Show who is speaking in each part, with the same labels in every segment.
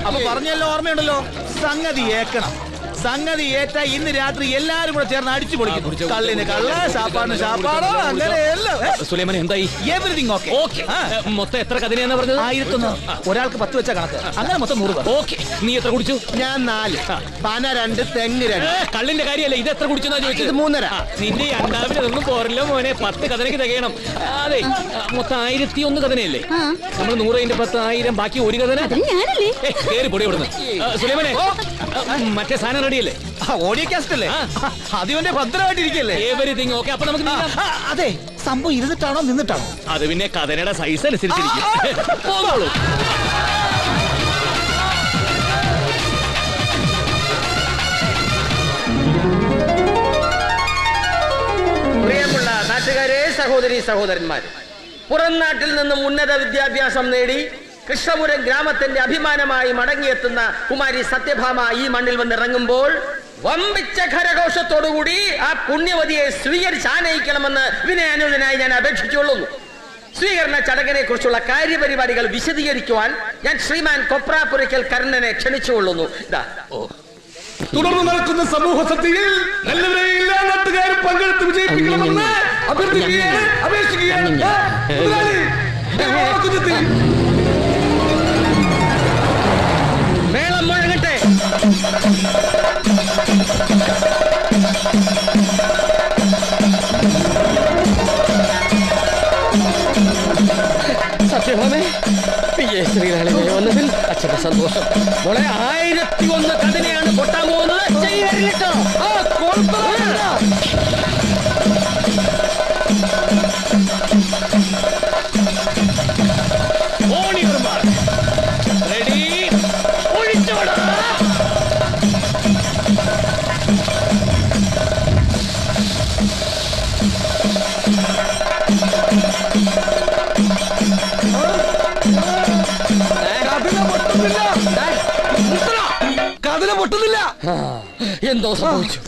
Speaker 1: അപ്പൊ പറഞ്ഞല്ലോ, ഓർമ്മയുണ്ടല്ലോ, സംഗതി ഏക്കണം. സംഗതി ഏറ്റ ഇന്ന് രാത്രി എല്ലാരും കൂടെ ചേർന്ന് അടിച്ചു പൊളിക്കും. കള്ളിന് കള്ള, ഷാപ്പാടിന് ഷാപ്പാടോ, അങ്ങനെ എല്ലാം.
Speaker 2: സുലൈമാൻ എന്തായി?
Speaker 1: Everything okay.
Speaker 2: മൊത്തം എത്ര കഥനെയാന്ന് പറഞ്ഞത്?
Speaker 1: 1001. ഒരാൾക്ക് 10 വെച്ച കണക്ക്. അങ്ങനെ മൊത്തം 100.
Speaker 2: ഓക്കെ. നീ എത്ര കുടിച്ചു?
Speaker 1: ഞാൻ 4. പന 2, തെങ്ങ് 2.
Speaker 2: കള്ളിന്റെ കാര്യമല്ല, ഇത് എത്ര കുടിച്ചെന്നാ ചോദിച്ചത്?
Speaker 1: 3.5.
Speaker 2: നിന്റെ അണ്ടാവിനൊന്നും പോരല്ലോ മോനെ. 10 കഥനക്ക് തികയണം. അതെ, മൊത്തം 1001 കഥനയല്ലേ? നമ്മൾ 100 10 1000, ബാക്കി 1 കഥന. കേറി പൊടി കൊടുന്ന്. സുലൈമാനെ, മറ്റേ സാധനം റെഡിയല്ലേ?
Speaker 1: ഓഡിയോ കാസ്റ്റ് അല്ലേ? അതിവന്റെ ഭദ്രമായിട്ടിരിക്കല്ലേ?
Speaker 2: Everything okay. അപ്പൊ നമുക്ക്
Speaker 1: അതെ, സംഭവം ഇരുന്നിട്ടാണോ നിന്നിട്ടാണോ?
Speaker 2: അത് പിന്നെ കഥനയുടെ സൈസ് അനുസരിച്ചിരിക്കും.
Speaker 3: പ്രിയമുള്ള നാട്ടുകാരെ, സഹോദരി സഹോദരന്മാരെ, പുറം നാട്ടിൽ നിന്നും ഉന്നത വിദ്യാഭ്യാസം നേടി കൃഷ്ണപുരം ഗ്രാമത്തിന്റെ അഭിമാനമായി മടങ്ങിയെത്തുന്ന കുമാരി സത്യഭാമ ഈ മണ്ണിൽ വന്നിറങ്ങുമ്പോൾ വമ്പിച്ച ഖരഘോഷത്തോടുകൂടി ആ പുണ്യവതിയെ സ്വീകരിച്ച് ആനയിക്കണമെന്ന് വിനയാനുവിനായി ഞാൻ അപേക്ഷിച്ചുകൊള്ളുന്നു. സ്വീകരണ ചടങ്ങിനെ കുറിച്ചുള്ള കാര്യപരിപാടികൾ വിശദീകരിക്കുവാൻ ഞാൻ ശ്രീമാൻ കൊപ്രാപുരയ്ക്കൽ കർണനെ ക്ഷണിച്ചുകൊള്ളുന്നു.
Speaker 4: തുടർന്ന് നടക്കുന്ന സമൂഹ സദ്യയിൽ നല്ലവരെ എല്ലാ നാട്ടുകാരും പങ്കെടുത്ത് വിജയിപ്പിക്കണമെന്ന് അഭ്യർത്ഥിക്കുകയാണ്, അപേക്ഷിക്കുകയാണ്.
Speaker 3: മേളം മുഴങ്ങട്ടെ. സത്യഭാമേ, ശ്രീനാളിനെ വന്നതിൽ അച്ഛന്റെ സന്തോഷം. മോളെ 1001 കഥനെയാണ് പൊട്ടാൻ പോകുന്നത്. ചെയ്യട്ടോ.
Speaker 2: റെഡി, ഒഴിച്ചോടാ.
Speaker 4: കഥന പൊട്ടുന്നില്ല.
Speaker 3: എന്തോ സംഭവിച്ചു?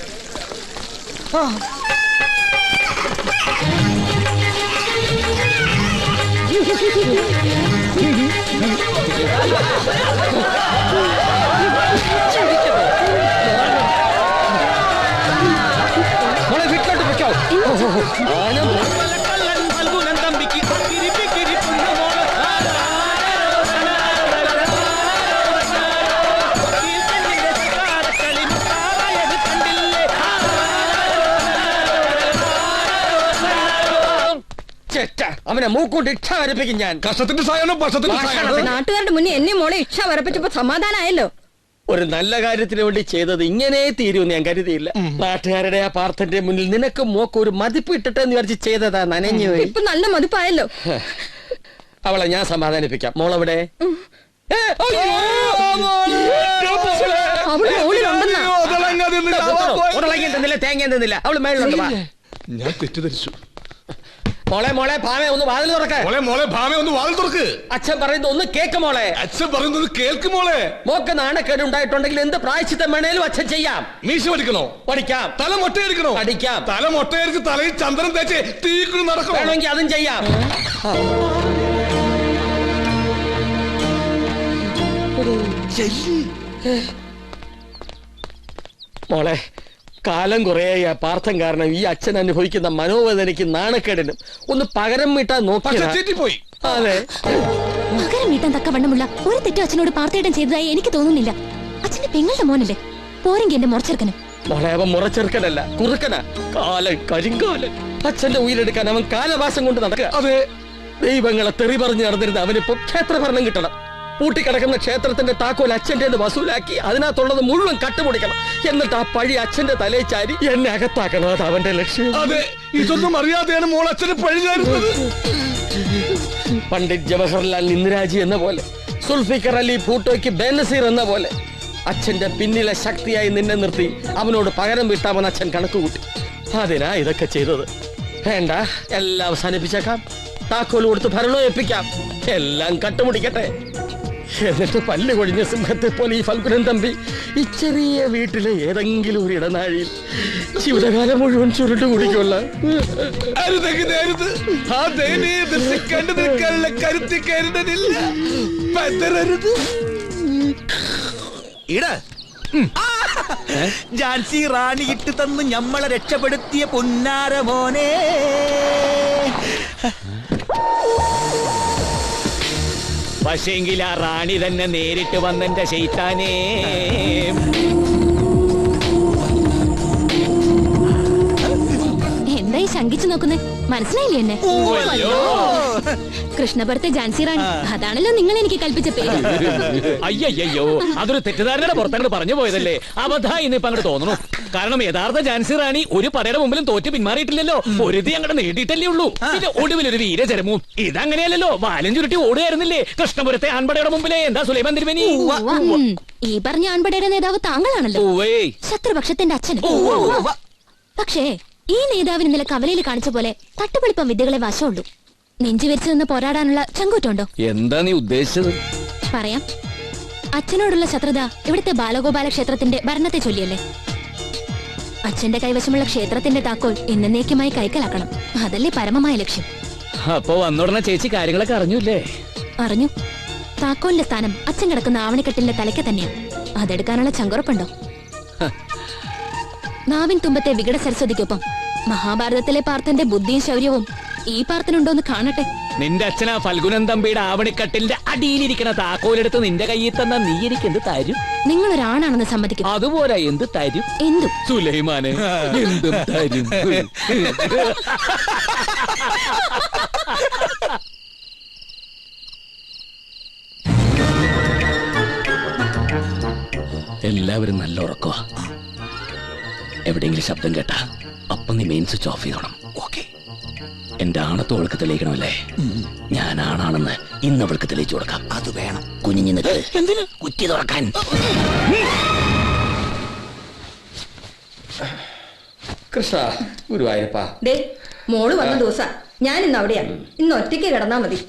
Speaker 3: മോളെ വീട്ടിലോട്ട് വെക്കോ. അവനെ മൂക്കൊണ്ട് ഇച്ഛ വരപ്പിക്കും ഞാൻ.
Speaker 4: കഷ്ടത്തിന്റെ സായാഹ്നം വർഷത്തിന്റെ
Speaker 5: നാട്ടുകാരുടെ മുന്നേ എന്നെ മോളെ ഇച്ഛ വരപ്പിച്ചപ്പോ സമാധാനമായല്ലോ.
Speaker 3: ഒരു നല്ല കാര്യത്തിന് വേണ്ടി ചെയ്തത് ഇങ്ങനെ തീരുമെന്ന് ഞാൻ കരുതിയില്ല. നാട്ടുകാരുടെ ആ പാർത്ഥന്റെ മുന്നിൽ നിനക്ക് മോക്ക് ഒരു മതിപ്പ് ഇട്ടിട്ടെന്ന് വിചാരിച്ച് ചെയ്തതാ. നനഞ്ഞു
Speaker 5: ഇപ്പൊ നല്ല മതിപ്പായല്ലോ.
Speaker 3: അവളെ ഞാൻ സമാധാനിപ്പിക്കാം. മോളെവിടെ? തേങ്ങ എന്തെന്നില്ല. അവള് മേളിലുണ്ട്.
Speaker 4: ഞാൻ തെറ്റിദ്ധരിച്ചു.
Speaker 3: മോളെ മോളെ ഭാമ ഒന്ന് വാതിൽ തുറക്ക്.
Speaker 4: മോളെ മോളെ ഭാമ ഒന്ന് വാതിൽ തുറക്ക്.
Speaker 3: അച്ഛൻ പറയുന്നത് ഒന്ന് കേക്ക് മോളെ.
Speaker 4: അച്ഛൻ പറയുന്നത് കേൾക്ക് മോളെ.
Speaker 3: മോക്ക് നാണക്കേട് ഉണ്ടായിട്ടുണ്ടെങ്കിൽ എന്ത് പ്രായശ്ചിത്തം വേണേലും അച്ഛൻ ചെയ്യാം.
Speaker 4: മീശ പഠിക്കണോ?
Speaker 3: പഠിക്കാം.
Speaker 4: തല മൊട്ടയടിക്കണോ?
Speaker 3: അടിക്കാം.
Speaker 4: തല മൊട്ടയടിച്ച് തലയിൽ ചന്ദ്രൻ തേച്ച് തീക്കുഴി നടക്കണം.
Speaker 3: വേണമെങ്കിൽ അതും ചെയ്യാം. മോളെ, കാലം കുറേയായി ആ പാർത്ഥം കാരണം ഈ അച്ഛൻ അനുഭവിക്കുന്ന മനോവേദനയ്ക്ക് നാണക്കേടിനും ഒന്ന് പകരം വീട്ടാൻ നോക്കി. അതെ,
Speaker 6: പകരം വീട്ടാൻ തക്കവണ്ണമുള്ള ഒരു തെറ്റും അച്ഛനോട് പാർത്ഥേട്ടൻ ചെയ്തതായി എനിക്ക് തോന്നുന്നില്ല. അച്ഛന്റെ പെങ്ങളുടെ മോനല്ലേ, പോരെങ്കിൽ എന്റെ മുറച്ചെറുക്കനും.
Speaker 3: മോളെ, അവൻ മുറച്ചെറുക്കനല്ല, കുറുക്കനാ. കാലൻ, കരിങ്കാലൻ. അച്ഛന്റെ ഉയരെടുക്കാൻ അവൻ കാലവാസം കൊണ്ട് നടക്കുക. അതെ, ദൈവങ്ങളെ തെറി പറഞ്ഞു നടന്നിരുന്ന അവനിപ്പോ ക്ഷേത്രഭരണം കിട്ടണം. പൂട്ടിക്കിടക്കുന്ന ക്ഷേത്രത്തിന്റെ താക്കോൽ അച്ഛൻ്റെ വസൂലാക്കി അതിനകത്തുള്ളത് മുഴുവൻ കട്ടുപിടിക്കണം. എന്നിട്ട് ആ പഴി അച്ഛന്റെ തലയിൽ ചാരി എന്നെ അകത്താക്കണം. അത് അവന്റെ ലക്ഷ്യം.
Speaker 4: അതെ, ഇതൊന്നും അറിയാതെയാണ് മോൾ അച്ഛന് പഴി ചാരുന്നത്.
Speaker 3: പണ്ഡിറ്റ് ജവഹർലാൽ ഇന്ദിരാജി എന്ന പോലെ, സുൽഫിക്കർ അലി ഭൂട്ടോയ്ക്ക് ബേനസീർ എന്ന പോലെ അച്ഛന്റെ പിന്നിലെ ശക്തിയായി നിന്നെ നിർത്തി അവനോട് പകരം വീട്ടാമെന്ന് അച്ഛൻ കണക്കുകൂട്ടി. അതിനാ ഇതൊക്കെ ചെയ്തത്. വേണ്ട, എല്ലാം അവസാനിപ്പിച്ചേക്കാം. താക്കോൽ കൊടുത്ത് ഭരണം ഏൽപ്പിക്കാം. എല്ലാം കട്ടുമുടിക്കട്ടെ. എന്നിട്ട് പല്ല് കൊഴിഞ്ഞ സിംഹത്തെ പോലെ ഈ ഫൽഗുനൻ തമ്പി ഈ ചെറിയ വീട്ടിലെ ഏതെങ്കിലും ഒരു ഇടനാഴിയിൽ ജീവിതകാലം മുഴുവൻ ചുരുട്ട് കുടിക്കുള്ള
Speaker 4: ആ ദയനീയ ദൃശ്യം കണ്ടു നിൽക്കാനുള്ള കരുത്തി കരുതലില്ല. പതറരുത്.
Speaker 1: ജാൻസി റാണി ഇട്ട് തന്ന് ഞമ്മളെ രക്ഷപ്പെടുത്തിയ പൊന്നാര മോനെ.
Speaker 2: പക്ഷേങ്കിൽ ആ റാണി തന്നെ നേരിട്ട് വന്നെന്റെ ശൈത്താനേ.
Speaker 6: എന്തായി ശങ്കിച്ചു നോക്കുന്നേ? മനസ്സിലായില്ലേ എന്നെ? കൃഷ്ണഭർത്തെ ജാൻസി റാണി, അതാണല്ലോ നിങ്ങൾ എനിക്ക് കൽപ്പിച്ച പേര്.
Speaker 2: അയ്യോ, അതൊരു തെറ്റിദ്ധാരണയുടെ പുറത്തങ്ങോട്ട് പറഞ്ഞു പോയതല്ലേ. അബദ്ധായി ഇന്നിപ്പോ അങ്ങോട്ട് തോന്നുന്നു. കാരണം യഥാർത്ഥ ജാൻസി റാണി ഒരു പടയുടെ മുമ്പിലും തോറ്റ് പിന്മാറിയിട്ടില്ലല്ലോ. ഒരുതി അങ്ങോട്ട് നേടിയിട്ടല്ലേ ഉള്ളൂ. പിന്നെ ഒടുവിലൊരു വീരചരമവും. ഇതങ്ങനെയല്ലോ, വാലും ചുരുട്ടി ഓടുകയായിരുന്നില്ലേ കൃഷ്ണപുരത്തെ ആൺപടയുടെ മുമ്പിലെ. എന്താ സുലൈമാൻ തിരുമേനി?
Speaker 6: ഈ പറഞ്ഞ ആൺപടയുടെ നേതാവ് താങ്കളാണല്ലോ, ശത്രുപക്ഷത്തിന്റെ അച്ഛൻ. പക്ഷേ ഈ നേതാവിന് ഇന്നലെ കവലയിൽ കാണിച്ച പോലെ തട്ടുപൊളിപ്പം വിദ്യകളെ വശമുള്ളൂ. നെഞ്ചുവരിച്ചു നിന്ന് പോരാടാനുള്ള ചങ്കൂറ്റുണ്ടോ?
Speaker 2: എന്താ നീ ഉദ്ദേശിച്ചത്?
Speaker 6: പറയാം. അച്ഛനോടുള്ള ശത്രുത ഇവിടുത്തെ ബാലഗോപാല ക്ഷേത്രത്തിന്റെ ഭരണത്തെ ചൊല്ലിയല്ലേ. അച്ഛന്റെ കൈവശമുള്ള ക്ഷേത്രത്തിന്റെ താക്കോൽ എന്നേക്കുമായി കൈക്കലാക്കണം. അതല്ലേ പരമമായ ലക്ഷ്യം.
Speaker 2: അപ്പോ വന്നുടനെ ചേച്ചി കാര്യങ്ങളൊക്കെ അറിഞ്ഞൂല്ലേ?
Speaker 6: അറിഞ്ഞു. താക്കോലിന്റെ സ്ഥാനം അച്ഛൻ കിടക്കുന്ന ആവണിക്കെട്ടിന്റെ തലയ്ക്ക് തന്നെയാ. അതെടുക്കാനുള്ള ചങ്കുറപ്പുണ്ടോ? നാവിൻ തുമ്പത്തെ വികട സരസ്വതിക്കൊപ്പം മഹാഭാരതത്തിലെ പാർത്ഥന്റെ ബുദ്ധിയും ശൗര്യവും ഈ പാർത്ഥനുണ്ടോന്ന് കാണട്ടെ.
Speaker 2: നിന്റെ അച്ഛനാ ഫൽഗുനൻ തമ്പിയുടെ ആവണിക്കട്ടിലിന്റെ അടിയിലിരിക്കുന്ന താക്കോലെടുത്ത് നിന്റെ കയ്യിൽ തന്ന നീ എനിക്ക് എന്ത് തരും?
Speaker 6: നിങ്ങളൊരാണാണെന്ന് സമ്മതിക്കും.
Speaker 2: അതുപോലെ എന്ത് തരും?
Speaker 6: എന്തും.
Speaker 2: സുലൈമാനെ എന്തും തരും. എല്ലാവരും നല്ല ഉറക്കമാ. എവിടെയെങ്കിലും ശബ്ദം കേട്ടാ അപ്പം നീ മെയിൻ സ്വിച്ച് ഓഫ് ചെയ്തോണം. ഓക്കെ? എന്റെ ആണത്തോ അവൾക്ക് തെളിയിക്കണമല്ലേ? ഞാൻ ആണാണെന്ന് ഇന്ന് അവൾക്ക് തെളിയിച്ചു കൊടുക്കാം. അത് വേണം. കുഞ്ഞിഞ്ഞു നിൽക്ക്. എന്തിന്? കുറ്റി തുറക്കാൻ.
Speaker 3: കൃഷ്ണ ഗുരുവായൂരപ്പാ.
Speaker 5: മോള് വന്ന ദിവസ ഞാൻ ഇന്ന് അവിടെയാ. ഇന്ന് ഒറ്റയ്ക്ക് കിടന്നാ മതി.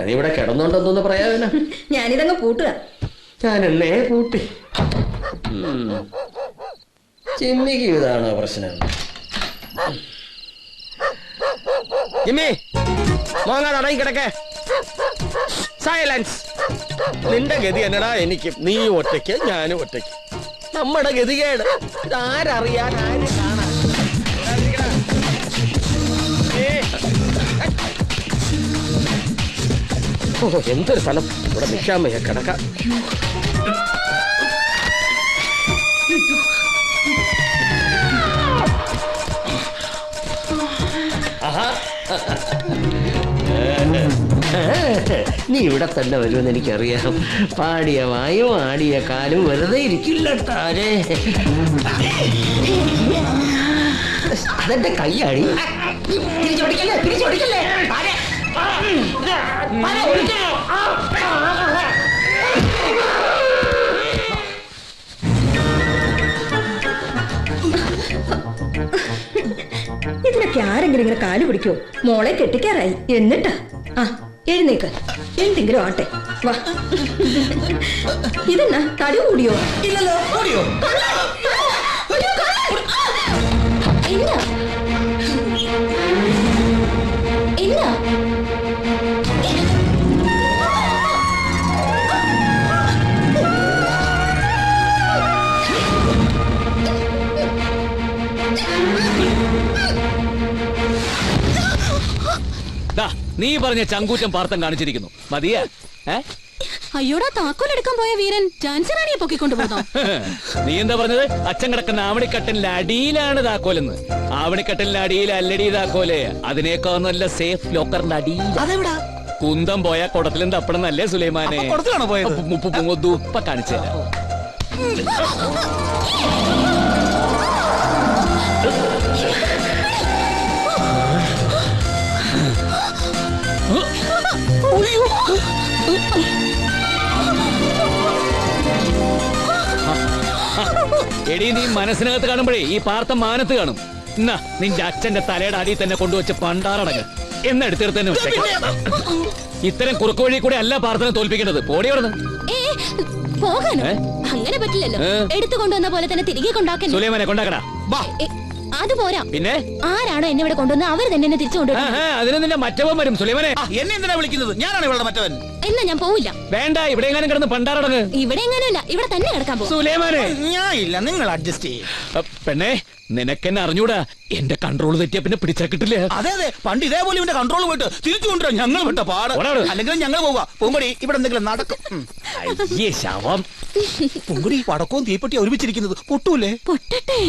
Speaker 3: നീ ഇവിടെ കിടന്നോണ്ടെന്തോന്ന് പറയാ?
Speaker 5: ഞാനിതങ്ങ് പൂട്ടുക.
Speaker 3: ഞാൻ എന്നെ പൂട്ടി. ചിമ്മിക്ക് ഇതാണോ പ്രശ്നം? ജിമ്മി മോങ്ങാതെ അടങ്ങി കിടക്കേ. സൈലൻസ്. നിന്റെ ഗതി എന്നടാ എനിക്ക്. നീ ഒറ്റയ്ക്ക്, ഞാനും ഒറ്റയ്ക്ക്. നമ്മുടെ ഗതികേട് ഇതാരറിയാൻ, ആര് കാണാൻ? ഓ, എന്തൊരു സ്ഥലം. ഇവിടെ നിൽക്കാൻ വയ്യ, കിടക്കാം. നീ ഇവിടെ തന്നെ വരുമെന്ന് എനിക്കറിയാം. പാടിയ വായും ആടിയ കാലും വെറുതെ ഇരിക്കില്ല. താരേ അതെന്റെ കൈയാടി.
Speaker 5: ഇതിനൊക്കെ ആരെങ്കിലും ഇങ്ങനെ കാല് പിടിക്കോ? മോളെ കെട്ടിക്കാറായി. എന്നിട്ടാ എഴുന്നേക്ക്. എന്തെങ്കിലും ആട്ടെ. വാ. ഇതെന്നാ തടി കൂടിയോ? ഇല്ലല്ലോ. കൂടിയോ?
Speaker 2: നീ പറഞ്ഞ ചങ്കൂറ്റം പാർത്ഥം കാണിച്ചിരിക്കുന്നു. മതിയാ?
Speaker 6: അയ്യോടാ, താക്കോലെടുക്കാൻ പോയ വീരൻ ജാൻസി റാണിയെ പൊക്കിക്കൊണ്ടു പോന്നോ?
Speaker 2: നീ എന്താ പറഞ്ഞത്? അച്ഛൻ കിടക്കുന്ന ആവണിക്കട്ടിന്റെ അടിയിലാണ് താക്കോലെന്ന്. ആവണിക്കട്ടിന്റെ അടിയിൽ അല്ലടി താക്കോല്. അതിനേക്കാൾ നല്ല സേഫ് ലോക്കറിന്റെ അടിയിൽ.
Speaker 1: അതെവിടാ?
Speaker 2: കുന്തം പോയ കുടത്തിലും തപ്പണം നല്ലേ സുലൈമാനെ?
Speaker 1: കുടത്തിലാണോ പോയത്?
Speaker 2: ഉപ്പ കാണിച്ചു തരാം. എടീ, നീ മനസ്സിനകത്ത് കാണുമ്പോഴേ ഈ പാർത്ഥം മാനത്ത് കാണും. എന്നാ നിന്റെ അച്ഛന്റെ തലയുടെ അടിയിൽ തന്നെ കൊണ്ടുവച്ച് പണ്ടാറടങ്ങ്. എന്നെടുത്തെടുത്ത് തന്നെ വെച്ചേക്കാം. ഇത്തരം കുറുക്കു വഴി കൂടെ അല്ല പ്രാർത്ഥന തോൽപ്പിക്കേണ്ടത്. പോടി അവിടുന്ന്.
Speaker 6: പോകാനോ? അങ്ങനെ പറ്റില്ലല്ലോ. എടുത്തു കൊണ്ടുവന്ന പോലെ തന്നെ തിരികെ കൊണ്ടാക്കാൻ.
Speaker 2: സുലൈമാനെ കൊണ്ടാക്കടാ.
Speaker 6: അത് പോരാ.
Speaker 2: പിന്നെ
Speaker 6: ആരാണോ എന്നെ ഇവിടെ കൊണ്ടുവന്ന് അവർ തന്നെ എന്നെ തിരിച്ചു കൊണ്ടുവരും.
Speaker 2: അതിന് നിന്റെ മറ്റവൻ വരും. സുലൈമാനെ,
Speaker 1: എന്നെ എന്തിനാ വിളിക്കുന്നത്? ഞാനാണ് ഇവളുടെ മറ്റവൻ.
Speaker 6: എന്നാ ഞാൻ പോവില്ല.
Speaker 2: വേണ്ട, ഇവിടെ എങ്ങാനും കിടന്ന് പണ്ടാറടങ്ങ്.
Speaker 6: ഇവിടെ എങ്ങനെയല്ല, ഇവിടെ തന്നെ കിടക്കാൻ പോകും.
Speaker 2: സുലൈമാനെ,
Speaker 1: ഞാൻ ഇല്ല, നിങ്ങൾ അഡ്ജസ്റ്റ് ചെയ്യും.
Speaker 2: പെണ്ണെ, നിനക്കെന്നെ അറിഞ്ഞൂടാ. എന്റെ കൺട്രോൾ തെറ്റിയാ പിന്നെ പിടിച്ചാ കിട്ടില്ല.
Speaker 1: അതെ അതെ, പണ്ട് ഇതേപോലെ ഇവന്റെ കൺട്രോൾ പോയിട്ട് തിരിച്ചു കൊണ്ടുവരാം. ഞങ്ങൾ വിട്ട പാട്. അല്ലെങ്കിൽ ഞങ്ങൾ പോവുക. പൊങ്കുടി, ഇവിടെ എന്തെങ്കിലും നടക്കും.
Speaker 2: അയ്യേ ശവം.
Speaker 1: പൊങ്കുടി, പടക്കവും തീപ്പെട്ടി ഒരുമിച്ചിരിക്കുന്നത് പൊട്ടൂലേ?
Speaker 6: പൊട്ടട്ടെ.